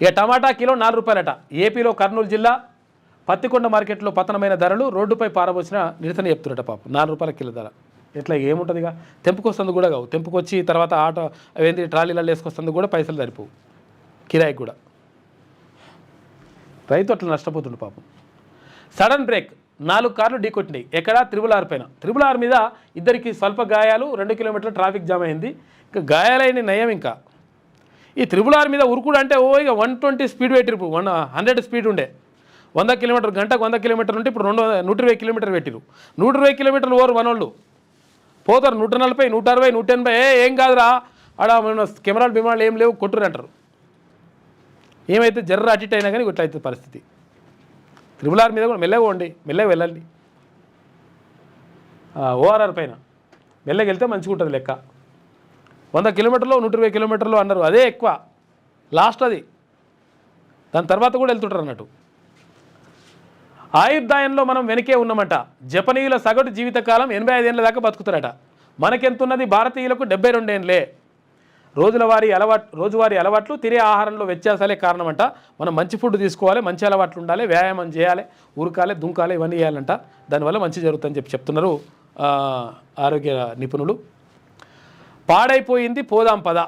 ఇక టమాటా కిలో 4 రూపాయలట. ఏపీలో కర్నూలు జిల్లా పత్తికొండ మార్కెట్లో పతనమైన ధరలు రోడ్డుపై పారబోసిన నిరసన చెప్తున్నట పాపం. 4 రూపాయల కిలో ధర. ఎట్లా ఏముంటుంది ఇక? తెంపుకొస్తుంది కూడా కావు. తెంపుకొచ్చి తర్వాత ఆటో అవేంటి ట్రాలీలలో వేసుకొస్తుంది కూడా పైసలు సరిపోవు కిరాయికి కూడా. రైతు అట్లా నష్టపోతుండు పాపం. సడన్ బ్రేక్, 4 కార్లు ఢీకొట్టినాయి. ఎక్కడ? త్రిబుల్ పైన. త్రిబుల్ మీద ఇద్దరికి స్వల్ప గాయాలు, 2 కిలోమీటర్ల ట్రాఫిక్ జామ్ అయింది. ఇంకా గాయాలైన నయం. ఇంకా ఈ త్రిబుల్ మీద ఉరుకుడు అంటే ఇక 120 స్పీడ్ పెట్టిరు. 100 స్పీడ్ ఉండే 100 కిలోమీటర్ గంటకు 100 కిలోమీటర్లు ఉంటే ఇప్పుడు 120 కిలోమీటర్ పెట్టిరు. 120 కిలోమీటర్లు ఓరు మనోళ్ళు పోతారు. 140, 160, 180. ఏం కాదురా ఆడ మన కెమెరాలు బిమాలు ఏం లేవు కొట్టురు అంటారు. ఏమైతే జర్ర అటిట్ అయినా కానీ ఇట్లా అవుతుంది పరిస్థితి. త్రిబుల్ మీద కూడా మెల్లగా పోండి, మెల్లగా వెళ్ళండి. ఓఆర్ఆర్ పైన మెల్లగా వెళ్తే మంచిగా ఉంటుంది లెక్క. 100 కిలోమీటర్లు 120 కిలోమీటర్లు అన్నారు, అదే ఎక్కువ లాస్ట్. అది దాని తర్వాత కూడా వెళ్తుంటారు అన్నట్టు. ఆయుర్దాయంలో మనం వెనకే ఉన్నామట. జపనీయుల సగటు జీవితకాలం 85 ఏళ్ళ దాకా బతుకుతారట. మనకెంతున్నది? భారతీయులకు 72 ఏళ్ళే. రోజువారీ అలవాట్లు, తినే ఆహారంలో వ్యత్యాసాలే కారణమంట. మనం మంచి ఫుడ్ తీసుకోవాలి, మంచి అలవాట్లు ఉండాలి, వ్యాయామం చేయాలి, ఉరకాలి, దుంకాలి, ఇవన్నీ చేయాలంట. దానివల్ల మంచి జరుగుతుందని చెప్తున్నారు ఆరోగ్య నిపుణులు. పాడైపోయింది పోదాం పద.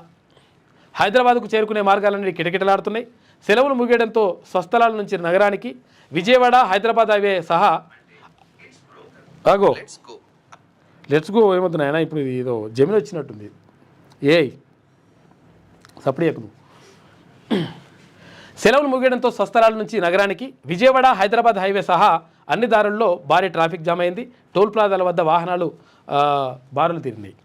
హైదరాబాద్కు చేరుకునే మార్గాలన్నీ కిటకిటలాడుతున్నాయి. సెలవులు ముగియడంతో స్వస్థలాల నుంచి నగరానికి విజయవాడ, హైదరాబాద్ హైవే సహా లెట్స్ గో ఏమవుతుంది ఆయన. ఇప్పుడు ఏదో జమీన్ వచ్చినట్టుంది. సప్లియకు సెలవులు ముగియడంతో స్వస్థలాల నుంచి నగరానికి విజయవాడ, హైదరాబాద్ హైవే సహా అన్ని దారుల్లో భారీ ట్రాఫిక్ జామ్ అయింది. టోల్ ప్లాజాల వద్ద వాహనాలు బారులు తీరినాయి.